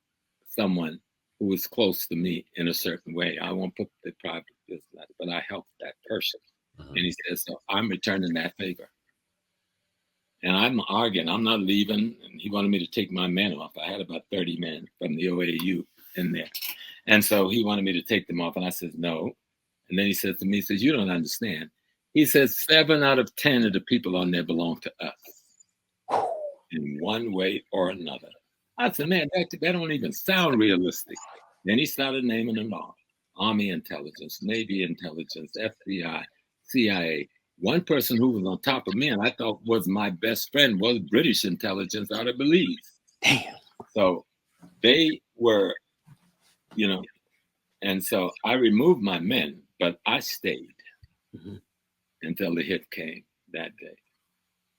someone who was close to me in a certain way. I won't put the private business, but I helped that person. And he says, so I'm returning that favor. And I'm arguing, I'm not leaving. And he wanted me to take my men off. I had about 30 men from the OAU in there. And so he wanted me to take them off. And I said, no. And then he says to me, he says, you don't understand. He says 7 out of 10 of the people on there belong to us in one way or another. I said, man, that don't even sound realistic. Then he started naming them all. Army intelligence, Navy intelligence, FBI, CIA. One person who was on top of me and I thought was my best friend was British intelligence out of Belize. Damn. So they were, and so I removed my men, but I stayed until the hit came that day.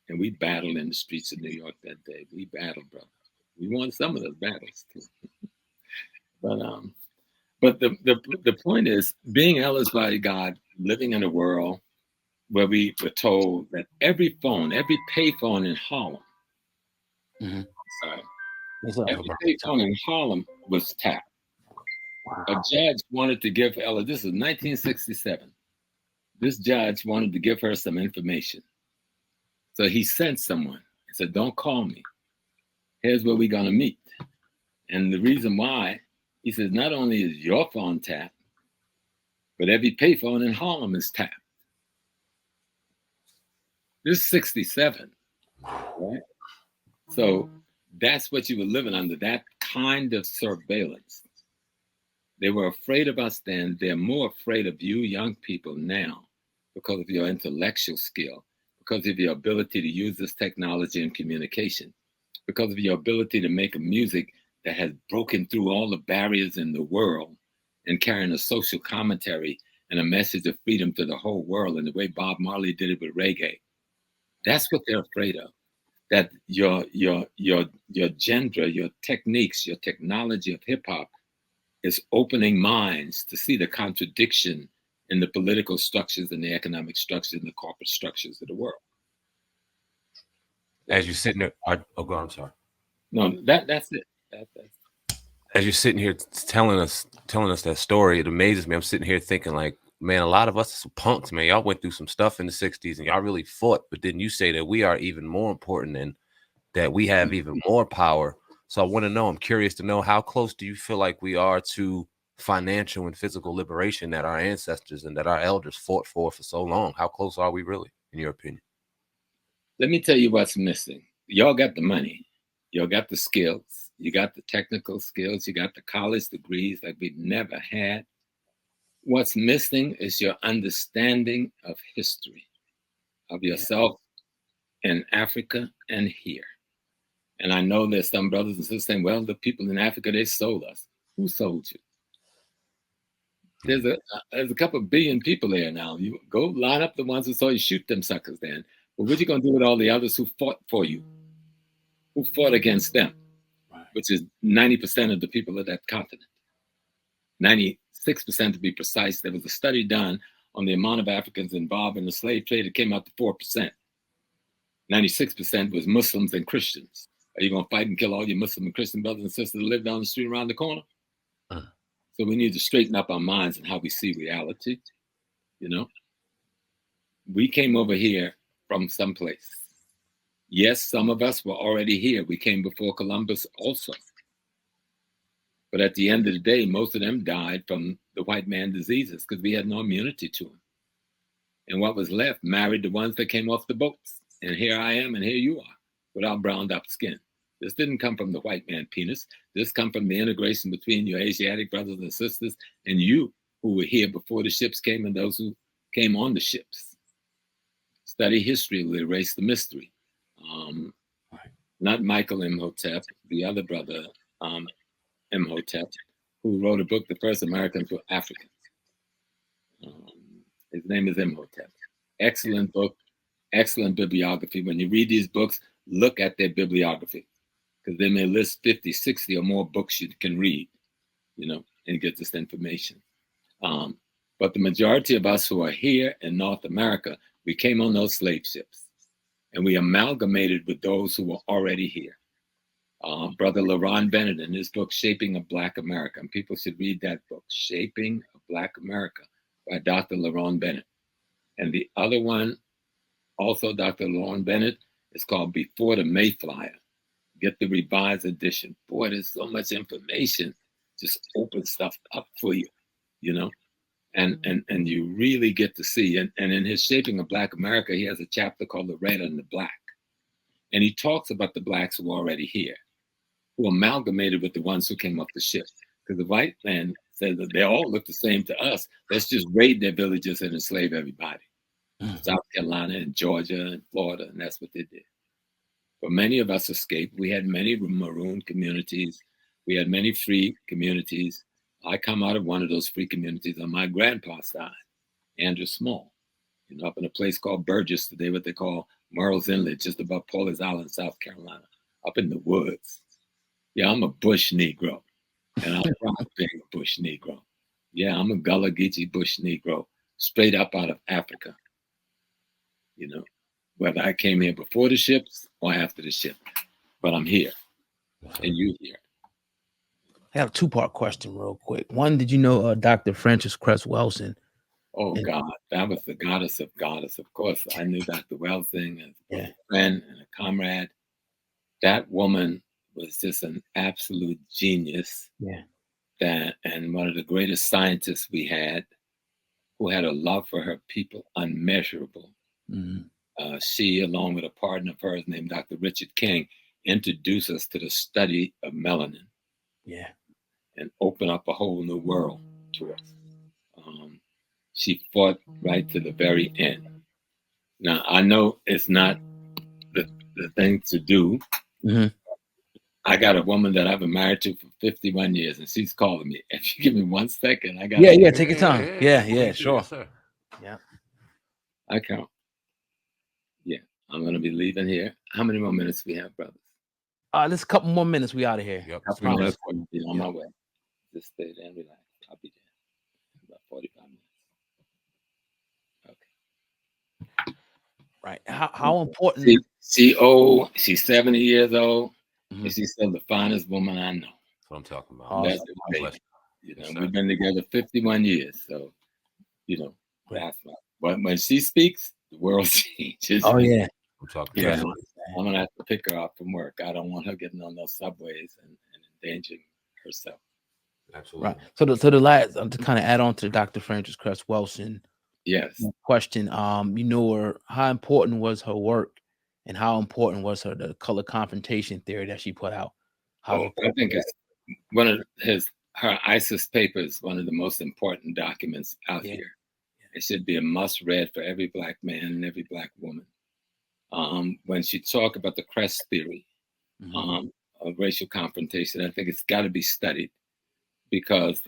And we battled in the streets of New York that day. We battled, brother. We won some of those battles too. But the point is, being Ella's bodyguard, living in a world where we were told that every payphone in Harlem, every payphone in Harlem was tapped. A judge wanted to give Ella, this is 1967. This judge wanted to give her some information. So he sent someone. He said, don't call me. Here's where we're going to meet. And the reason why, he says, not only is your phone tapped, but every payphone in Harlem is tapped. This is 67, right? So that's what you were living under, that kind of surveillance. They were afraid of us then. They're more afraid of you young people now because of your intellectual skill, because of your ability to use this technology and communication, because of your ability to make a music that has broken through all the barriers in the world and carrying a social commentary and a message of freedom to the whole world in the way Bob Marley did it with reggae. That's what they're afraid of. that your genre, your techniques, your technology of hip hop is opening minds to see the contradiction in the political structures and the economic structures and the corporate structures of the world. As you're sitting there, oh, go on, I'm sorry. No, that's it. As you're sitting here telling us that story, it amazes me. I'm sitting here thinking, like, man, a lot of us are punks, man. Y'all went through some stuff in the 60s and y'all really fought, but didn't you say that we are even more important and that we have even more power? So I want to know, I'm curious to know, how close do you feel like we are to financial and physical liberation that our ancestors and that our elders fought for so long? How close are we really, in your opinion? Let me tell you what's missing. Y'all got the money. Y'all got the skills. You got the technical skills. You got the college degrees like we've never had. What's missing is your understanding of history, of yourself in Africa and here. And I know there's some brothers and sisters saying, well, the people in Africa, they sold us. Who sold you? There's a couple of billion people there now. You go line up the ones who saw you, shoot them suckers then. But what are you going to do with all the others who fought for you? Who fought against them? Right. Which is 90% of the people of that continent. 96% to be precise. There was a study done on the amount of Africans involved in the slave trade. It came out to 4%. 96% was Muslims and Christians. Are you going to fight and kill all your Muslim and Christian brothers and sisters that live down the street around the corner? So we need to straighten up our minds and how we see reality. You know, we came over here from someplace. Yes, some of us were already here. We came before Columbus also. But at the end of the day, most of them died from the white man diseases because we had no immunity to them. And what was left married the ones that came off the boats. And here I am and here you are without browned up skin. This didn't come from the white man penis. This come from the integration between your Asiatic brothers and sisters and you who were here before the ships came and those who came on the ships. Study history will erase the mystery. Not Michael Imhotep, the other brother, Imhotep, who wrote a book, The First Americans Were Africans. His name is Imhotep. Excellent book, excellent bibliography. When you read these books, look at their bibliography, because they may list 50, 60 or more books you can read, you know, and get this information. But the majority of us who are here in North America, we came on those slave ships and we amalgamated with those who were already here. Brother LaRon Bennett in his book, Shaping a Black America, and people should read that book, Shaping a Black America by Dr. LaRon Bennett. And the other one, also Dr. LaRon Bennett, is called Before the Mayflower. Get the revised edition. Boy, there's so much information. Just open stuff up for you, you know? And you really get to see. And in his Shaping a Black America, he has a chapter called The Red and the Black. And he talks about the blacks who are already here, who amalgamated with the ones who came off the ship. Because the white man said that they all look the same to us. Let's just raid their villages and enslave everybody. South Carolina and Georgia and Florida, and that's what they did. But many of us escaped. We had many maroon communities. We had many free communities. I come out of one of those free communities on my grandpa's side, Andrew Small, you know, up in a place called Burgess today, what they call Murrells Inlet, just above Paul's Island, South Carolina, up in the woods. Yeah, I'm a bush Negro, and I'm proud of being a bush Negro. Yeah, I'm a Gullah Geechee bush Negro, straight up out of Africa. You know, whether I came here before the ships or after the ship, but I'm here, and you here. I have a two-part question real quick. One, did you know Dr. Frances Cress Welsing? Oh, God, that was the goddess of goddess. Of course, I knew Dr. Welsing as a friend and a comrade. That woman was just an absolute genius. Yeah. And one of the greatest scientists we had, who had a love for her people unmeasurable. Mm-hmm. She, along with a partner of hers named Dr. Richard King, introduced us to the study of melanin. Yeah. And opened up a whole new world to us. She fought right to the very end. Now, I know it's not the thing to do. Mm-hmm. I got a woman that I've been married to for 51 years, and she's calling me. If you give me 1 second, I got. Yeah, take your time. Yeah, sure. Yes, yeah. I count. Yeah, I'm going to be leaving here. How many more minutes we have, brothers? There's a couple more minutes. We out of here. Yep. I Couple minutes. promise. I'll be on my way. Just stay there and relax. I'll be there in about 45 minutes. Okay. Right. How important? She's 70 years old, Mhm. and she's still the finest woman I know. That's what I'm talking about. Awesome. That's the baby. Bless You know, Yes, sir. we've been together 51 years, so you know Right. that's my. But when she speaks, the world changes. Oh yeah. I'm talking. Yeah, That's I'm gonna have to pick her up from work. I don't want her getting on those subways and endangering herself. absolutely. Right. So the last to kind of add on to Dr. Frances Cress Welsing Yes. question. You know her. How important was her work, and how important was the color confrontation theory that she put out? I think it's one of her ISIS papers, one of the most important documents out here. It should be a must read for every Black man and every Black woman. When she talked about the Crest theory of racial confrontation, I think it's got to be studied because,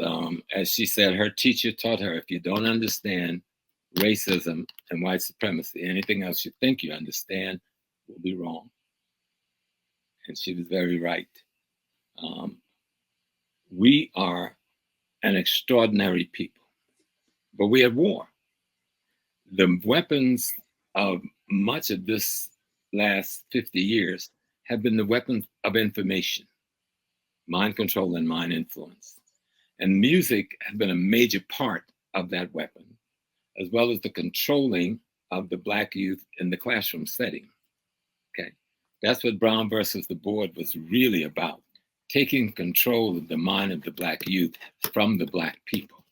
as she said, her teacher taught her, if you don't understand racism and white supremacy, anything else you think you understand will be wrong. And she was very right. We are an extraordinary people, but we're at war. The weapons of much of this last 50 years have been the weapons of information, mind control and mind influence. And music has been a major part of that weapon, as well as the controlling of the Black youth in the classroom setting. Okay, that's what Brown versus the Board was really about, taking control of the mind of the Black youth from the Black people.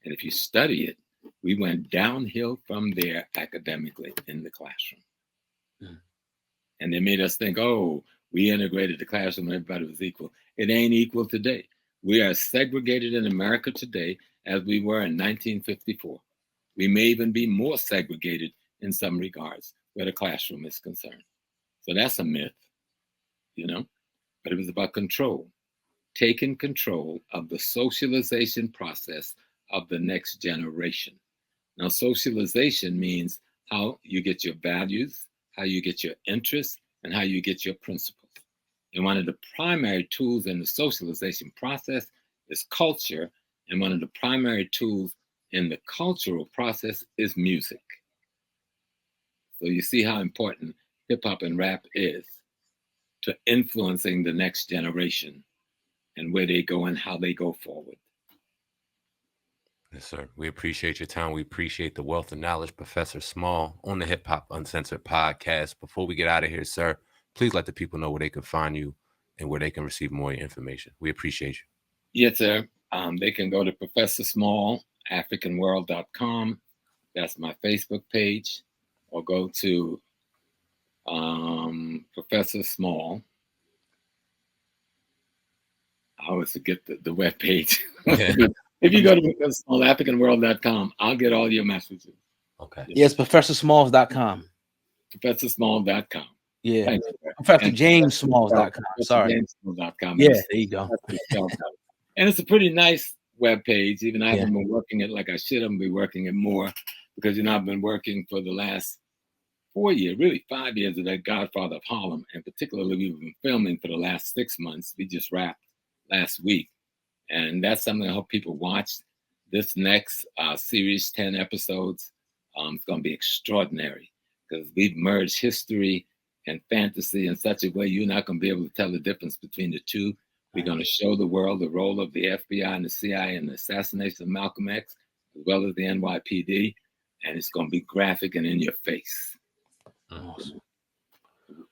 And if you study it, we went downhill from there academically in the classroom. And they made us think, oh, we integrated the classroom, everybody was equal. It ain't equal today. We are segregated in America today as we were in 1954. We may even be more segregated in some regards where the classroom is concerned. So that's a myth, you know, but it was about control, taking control of the socialization process of the next generation. Now, socialization means how you get your values, how you get your interests, and how you get your principles. And one of the primary tools in the socialization process is culture. And one of the primary tools in the cultural process is music. So you see how important hip hop and rap is to influencing the next generation and where they go and how they go forward. Yes, sir. We appreciate your time. We appreciate the wealth of knowledge, Professor Small, on the Hip Hop Uncensored podcast. Before we get out of here, sir, please let the people know where they can find you and where they can receive more information. We appreciate you. Yes, sir. They can go to Professor Small, AfricanWorld.com. That's my Facebook page. Or go to Professor Small. I always forget the web page. Yeah. If you go to Professor Small, AfricanWorld.com, I'll get all your messages. Okay. Yes, ProfessorSmalls.com. ProfessorSmall.com. Yeah. Thank you. ProfessorJamesSmalls.com. Sorry. ProfessorJamesSmalls.com. Yeah, there you go. And it's a pretty nice web page. Even I haven't been working it like I should. I'm be working it more because, you know, I've been working for the last 4 years, really 5 years of that Godfather of Harlem. And particularly we've been filming for the last 6 months. We just wrapped last week. And that's something I hope people watch. This next series, 10 episodes, it's going to be extraordinary because we've merged history and fantasy in such a way you're not going to be able to tell the difference between the two. We're going to show the world the role of the FBI and the CIA in the assassination of Malcolm X, as well as the NYPD, and it's going to be graphic and in your face. Awesome.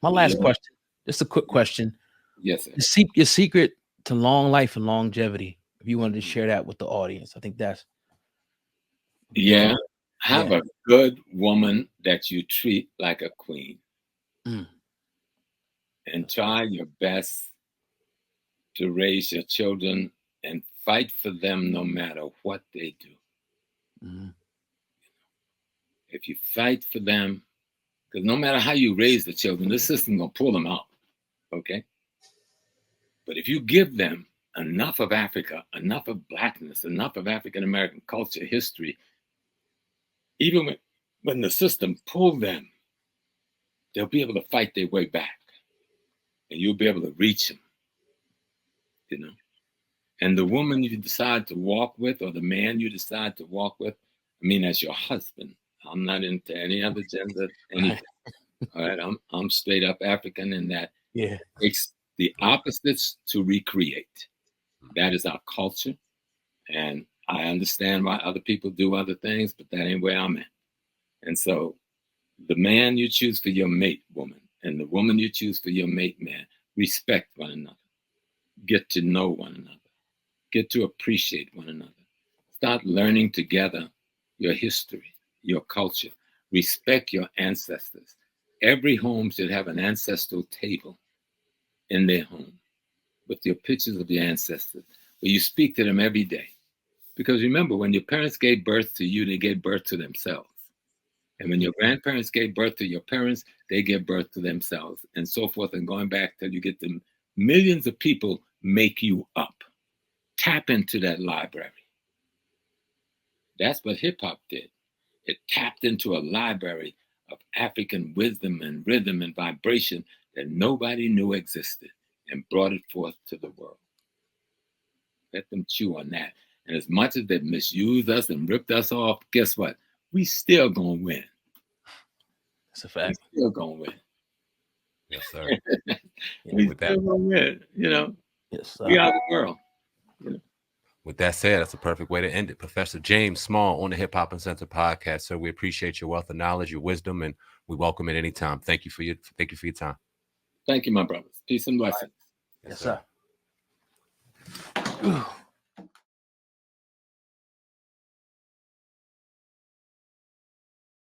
My last question, just a quick question. Yes, sir. Your secret to long life and longevity, if you wanted to share that with the audience. I think that's... Have a good woman that you treat like a queen. And try your best to raise your children and fight for them no matter what they do. If you fight for them, because no matter how you raise the children, the system gonna pull them out, okay? But if you give them enough of Africa, enough of Blackness, enough of African-American culture, history, even when the system pulled them they'll be able to fight their way back, and you'll be able to reach them, you know. And the woman you decide to walk with, or the man you decide to walk with, I mean, as your husband. I'm not into any other gender, anything. All right, I'm straight up African in that. Yeah. It's the opposites to recreate. That is our culture. And I understand why other people do other things, but that ain't where I'm at. And so the man you choose for your mate, woman, and the woman you choose for your mate, man, respect one another. Get to know one another. Get to appreciate one another. Start learning together your history, your culture. Respect your ancestors. Every home should have an ancestral table in their home with your pictures of your ancestors, where you speak to them every day. Because remember, when your parents gave birth to you, they gave birth to themselves. And when your grandparents gave birth to your parents, they gave birth to themselves, and so forth, and going back till you get to millions of people make you up. Tap into that library. That's what hip hop did. It tapped into a library of African wisdom and rhythm and vibration that nobody knew existed, and brought it forth to the world. Let them chew on that. And as much as they've misused us and ripped us off, guess what? We still gonna win. That's a fact. We still gonna win. Yes, sir. We still gonna win. You know, Yes, sir. we are the world. You know? With that said, that's a perfect way to end it. Professor James Small on the Hip Hop Uncensored podcast. So we appreciate your wealth of knowledge, your wisdom, and we welcome it anytime. Thank you for your time. Thank you, my brothers. Peace and blessings. Yes, sir.